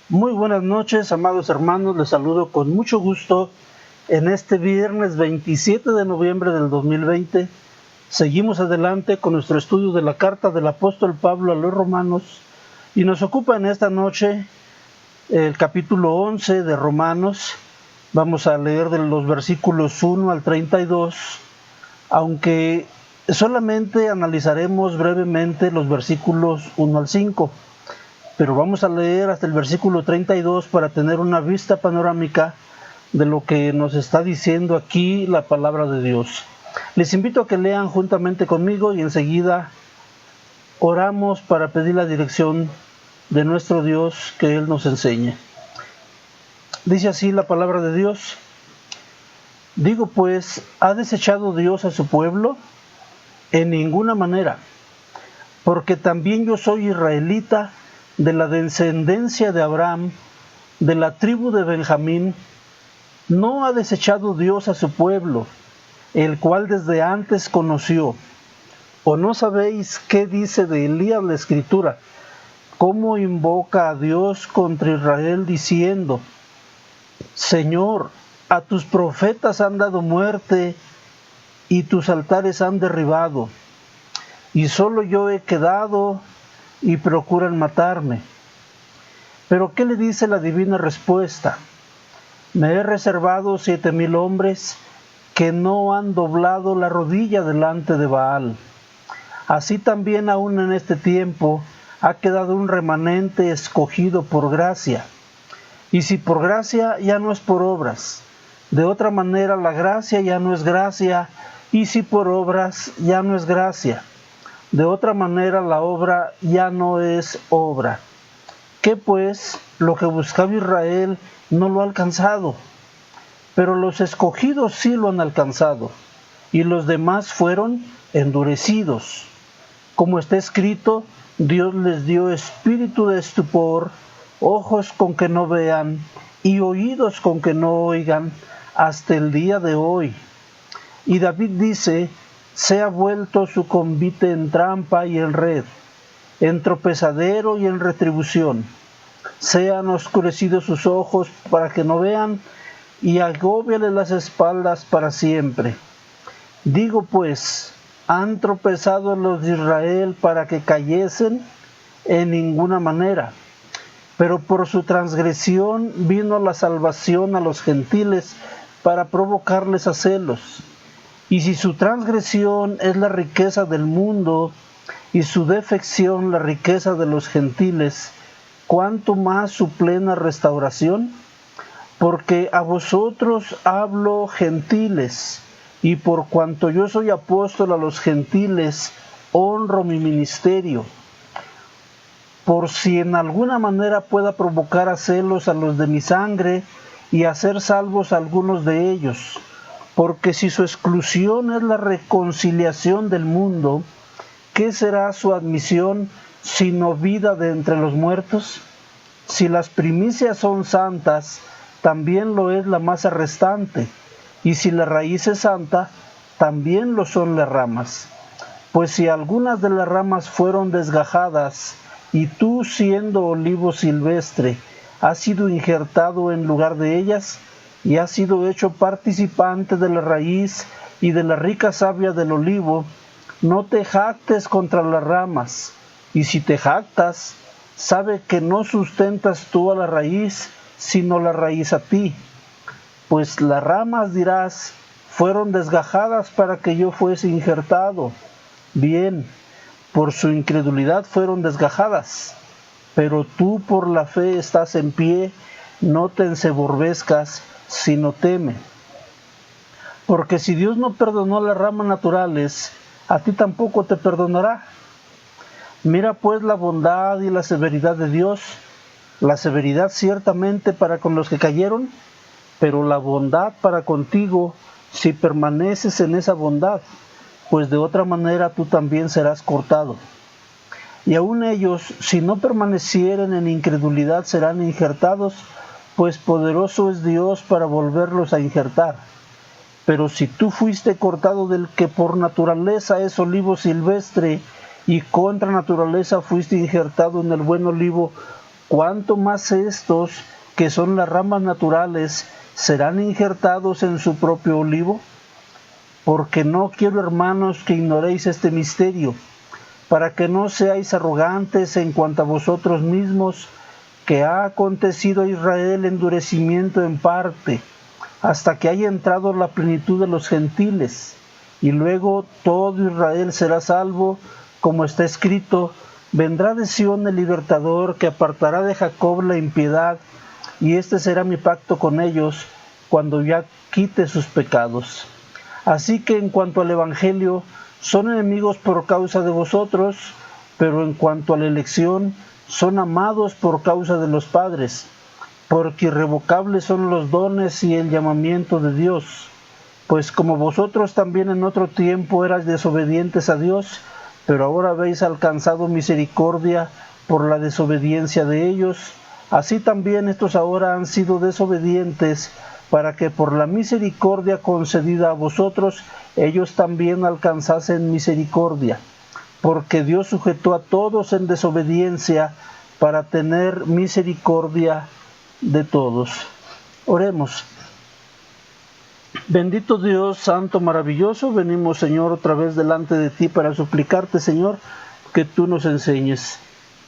Muy buenas noches, amados hermanos, les saludo con mucho gusto en este viernes 27 de noviembre del 2020. Seguimos adelante con nuestro estudio de la carta del apóstol Pablo a los romanos y nos ocupa en esta noche el capítulo 11 de Romanos. Vamos a leer de los versículos 1 al 32, aunque solamente analizaremos brevemente los versículos 1 al 5. Pero vamos a leer hasta el versículo 32 para tener una vista panorámica de lo que nos está diciendo aquí la palabra de Dios. Les invito a que lean juntamente conmigo y enseguida oramos para pedir la dirección de nuestro Dios, que Él nos enseñe. Dice así la palabra de Dios: Digo pues, ¿ha desechado Dios a su pueblo? En ninguna manera, porque también yo soy israelita, de la descendencia de Abraham, de la tribu de Benjamín. No ha desechado Dios a su pueblo, el cual desde antes conoció. ¿O no sabéis qué dice de Elías la Escritura? Cómo invoca a Dios contra Israel diciendo: Señor, a tus profetas han dado muerte y tus altares han derribado, y solo yo he quedado y procuran matarme. Pero ¿qué le dice la divina respuesta? Me he reservado 7,000 hombres que no han doblado la rodilla delante de Baal. Así también aún en este tiempo ha quedado un remanente escogido por gracia. Y si por gracia, ya no es por obras. De otra manera la gracia ya no es gracia, y si por obras, ya no es gracia. De otra manera la obra ya no es obra. ¿Qué pues? Lo que buscaba Israel no lo ha alcanzado, pero los escogidos sí lo han alcanzado, y los demás fueron endurecidos. Como está escrito, Dios les dio espíritu de estupor, ojos con que no vean y oídos con que no oigan, hasta el día de hoy. Y David dice: sea vuelto su convite en trampa y en red, en tropezadero y en retribución. Sean oscurecidos sus ojos para que no vean, y agóbiales las espaldas para siempre. Digo pues, ¿han tropezado los de Israel para que cayesen? En ninguna manera. Pero por su transgresión vino la salvación a los gentiles para provocarles a celos. Y si su transgresión es la riqueza del mundo, y su defección la riqueza de los gentiles, ¿cuánto más su plena restauración? Porque a vosotros hablo, gentiles, y por cuanto yo soy apóstol a los gentiles, honro mi ministerio, por si en alguna manera pueda provocar a celos a los de mi sangre y hacer salvos a algunos de ellos. Porque si su exclusión es la reconciliación del mundo, ¿qué será su admisión sino vida de entre los muertos? Si las primicias son santas, también lo es la masa restante, y si la raíz es santa, también lo son las ramas. Pues si algunas de las ramas fueron desgajadas, y tú, siendo olivo silvestre, has sido injertado en lugar de ellas, y has sido hecho participante de la raíz y de la rica savia del olivo, no te jactes contra las ramas, y si te jactas, sabe que no sustentas tú a la raíz, sino la raíz a ti. Pues las ramas, dirás, fueron desgajadas para que yo fuese injertado. Bien, por su incredulidad fueron desgajadas, pero tú por la fe estás en pie, no te enseborrezcas, sino teme. Porque si Dios no perdonó las ramas naturales, a ti tampoco te perdonará. Mira pues la bondad y la severidad de Dios, la severidad ciertamente para con los que cayeron, pero la bondad para contigo si permaneces en esa bondad, pues de otra manera tú también serás cortado. Y aun ellos, si no permanecieren en incredulidad, serán injertados, pues poderoso es Dios para volverlos a injertar. Pero si tú fuiste cortado del que por naturaleza es olivo silvestre, y contra naturaleza fuiste injertado en el buen olivo, cuánto más estos, que son las ramas naturales, serán injertados en su propio olivo. Porque no quiero, hermanos, que ignoréis este misterio, para que no seáis arrogantes en cuanto a vosotros mismos, que ha acontecido a Israel endurecimiento en parte, hasta que haya entrado la plenitud de los gentiles, y luego todo Israel será salvo, como está escrito: vendrá de Sión el libertador, que apartará de Jacob la impiedad, y este será mi pacto con ellos, cuando ya quite sus pecados. Así que en cuanto al Evangelio, son enemigos por causa de vosotros, pero en cuanto a la elección, son amados por causa de los padres, porque irrevocables son los dones y el llamamiento de Dios. Pues como vosotros también en otro tiempo erais desobedientes a Dios, pero ahora habéis alcanzado misericordia por la desobediencia de ellos, así también estos ahora han sido desobedientes, para que por la misericordia concedida a vosotros, ellos también alcanzasen misericordia. Porque Dios sujetó a todos en desobediencia, para tener misericordia de todos. Oremos. Bendito Dios, santo, maravilloso, venimos, Señor, otra vez delante de ti para suplicarte, Señor, que tú nos enseñes.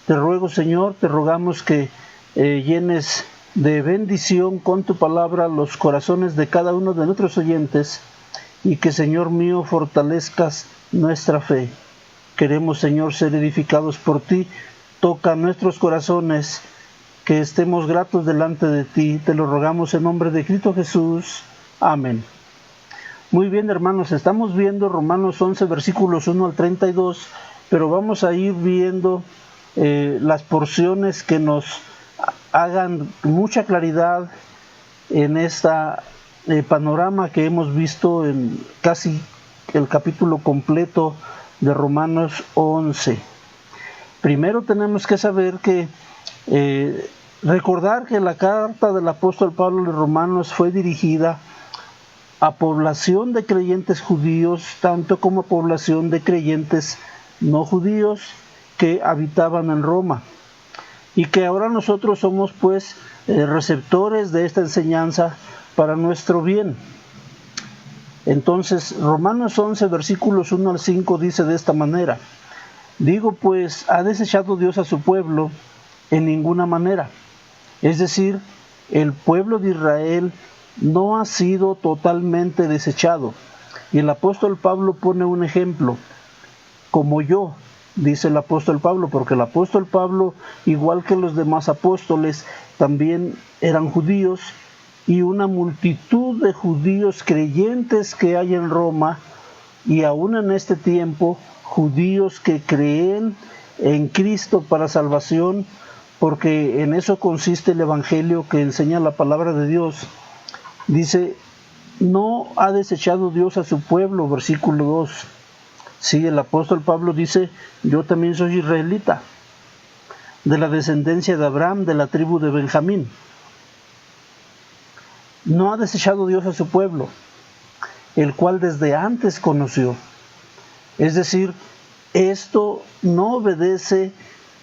Te ruego, Señor, te rogamos que llenes de bendición con tu palabra los corazones de cada uno de nuestros oyentes, y que, Señor mío, fortalezcas nuestra fe. Queremos, Señor, ser edificados por ti. Toca nuestros corazones, que estemos gratos delante de ti. Te lo rogamos en nombre de Cristo Jesús. Amén. Muy bien, hermanos, estamos viendo Romanos 11, versículos 1 al 32, pero vamos a ir viendo las porciones que nos hagan mucha claridad en esta panorama que hemos visto en casi el capítulo completo de Romanos 11. Primero tenemos que saber que recordar que la carta del apóstol Pablo a los Romanos fue dirigida a población de creyentes judíos, tanto como a población de creyentes no judíos que habitaban en Roma, y que ahora nosotros somos pues receptores de esta enseñanza para nuestro bien. Entonces, Romanos 11, versículos 1 al 5 dice de esta manera: digo pues, ¿ha desechado Dios a su pueblo? En ninguna manera. Es decir, el pueblo de Israel no ha sido totalmente desechado. Y el apóstol Pablo pone un ejemplo: como yo, dice el apóstol Pablo, porque el apóstol Pablo, igual que los demás apóstoles, también eran judíos, y una multitud de judíos creyentes que hay en Roma, y aún en este tiempo, judíos que creen en Cristo para salvación, porque en eso consiste el Evangelio que enseña la palabra de Dios. Dice: no ha desechado Dios a su pueblo, versículo 2. Sí, el apóstol Pablo dice: yo también soy israelita, de la descendencia de Abraham, de la tribu de Benjamín. No ha desechado Dios a su pueblo, el cual desde antes conoció. Es decir, esto no obedece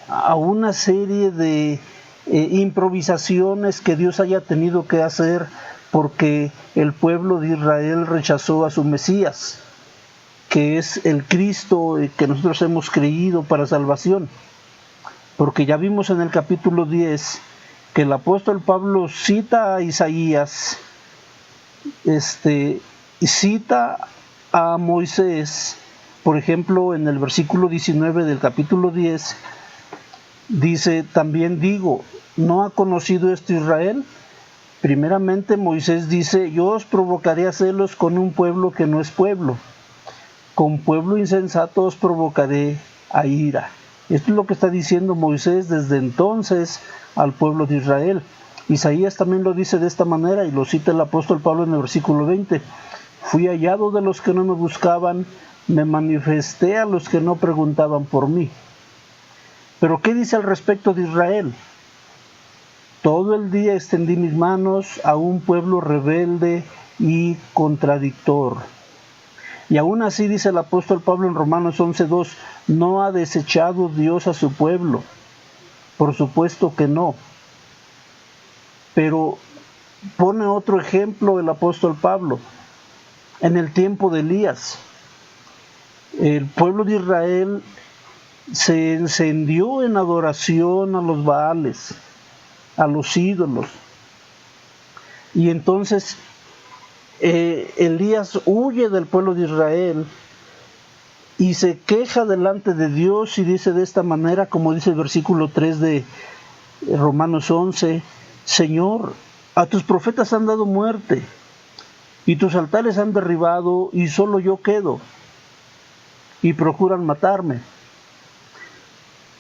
a una serie de improvisaciones que Dios haya tenido que hacer porque el pueblo de Israel rechazó a su Mesías, que es el Cristo que nosotros hemos creído para salvación. Porque ya vimos en el capítulo 10 que el apóstol Pablo cita a Isaías, cita a Moisés. Por ejemplo, en el versículo 19 del capítulo 10, dice: también digo, ¿no ha conocido esto Israel? Primeramente Moisés dice: yo os provocaré a celos con un pueblo que no es pueblo. Con pueblo insensato os provocaré a ira. Esto es lo que está diciendo Moisés desde entonces al pueblo de Israel. Isaías también lo dice de esta manera, y lo cita el apóstol Pablo en el versículo 20. Fui hallado de los que no me buscaban, me manifesté a los que no preguntaban por mí. Pero ¿qué dice al respecto de Israel? Todo el día extendí mis manos a un pueblo rebelde y contradictor. Y aún así dice el apóstol Pablo en Romanos 11:2, no ha desechado Dios a su pueblo. Por supuesto que no. Pero pone otro ejemplo el apóstol Pablo. En el tiempo de Elías, el pueblo de Israel se encendió en adoración a los Baales, a los ídolos. Y entonces Elías huye del pueblo de Israel y se queja delante de Dios y dice de esta manera, como dice el versículo 3 de Romanos 11, Señor, a tus profetas han dado muerte y tus altares han derribado y solo yo quedo y procuran matarme.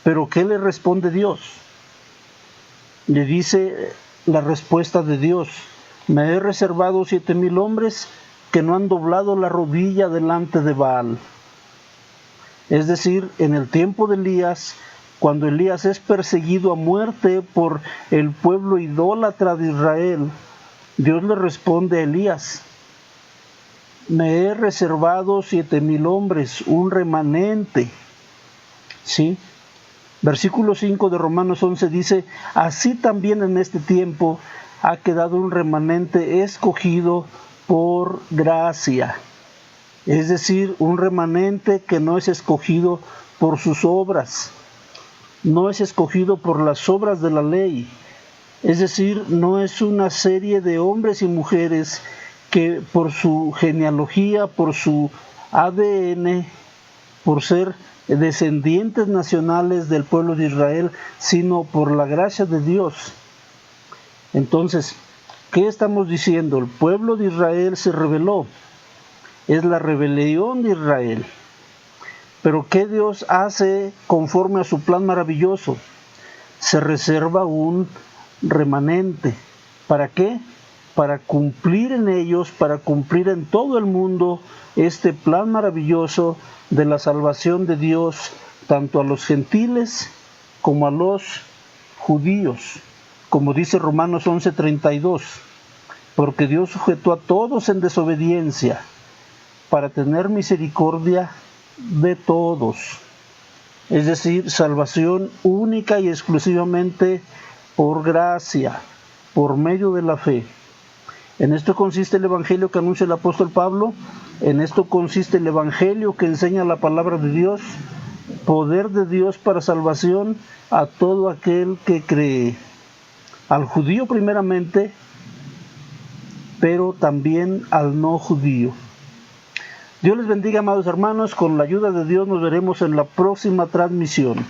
Pero ¿qué le responde Dios? Le dice la respuesta de Dios: me he reservado 7,000 hombres que no han doblado la rodilla delante de Baal. Es decir, en el tiempo de Elías, cuando Elías es perseguido a muerte por el pueblo idólatra de Israel, Dios le responde a Elías: me he reservado 7,000 hombres, un remanente. ¿Sí? Versículo 5 de Romanos 11 dice: así también en este tiempo ha quedado un remanente escogido por gracia. Es decir, un remanente que no es escogido por sus obras, no es escogido por las obras de la ley. Es decir, no es una serie de hombres y mujeres que por su genealogía, por su ADN, por ser descendientes nacionales del pueblo de Israel, sino por la gracia de Dios. Entonces, ¿qué estamos diciendo? El pueblo de Israel se rebeló. Es la rebelión de Israel. Pero ¿qué Dios hace conforme a su plan maravilloso? Se reserva un remanente. ¿Para qué? Para cumplir en ellos, para cumplir en todo el mundo este plan maravilloso de la salvación de Dios, tanto a los gentiles como a los judíos. Como dice Romanos 11:32, porque Dios sujetó a todos en desobediencia para tener misericordia de todos. Es decir, salvación única y exclusivamente por gracia, por medio de la fe. En esto consiste el evangelio que anuncia el apóstol Pablo, en esto consiste el evangelio que enseña la palabra de Dios, poder de Dios para salvación a todo aquel que cree. Al judío primeramente, pero también al no judío. Dios les bendiga, amados hermanos. Con la ayuda de Dios nos veremos en la próxima transmisión.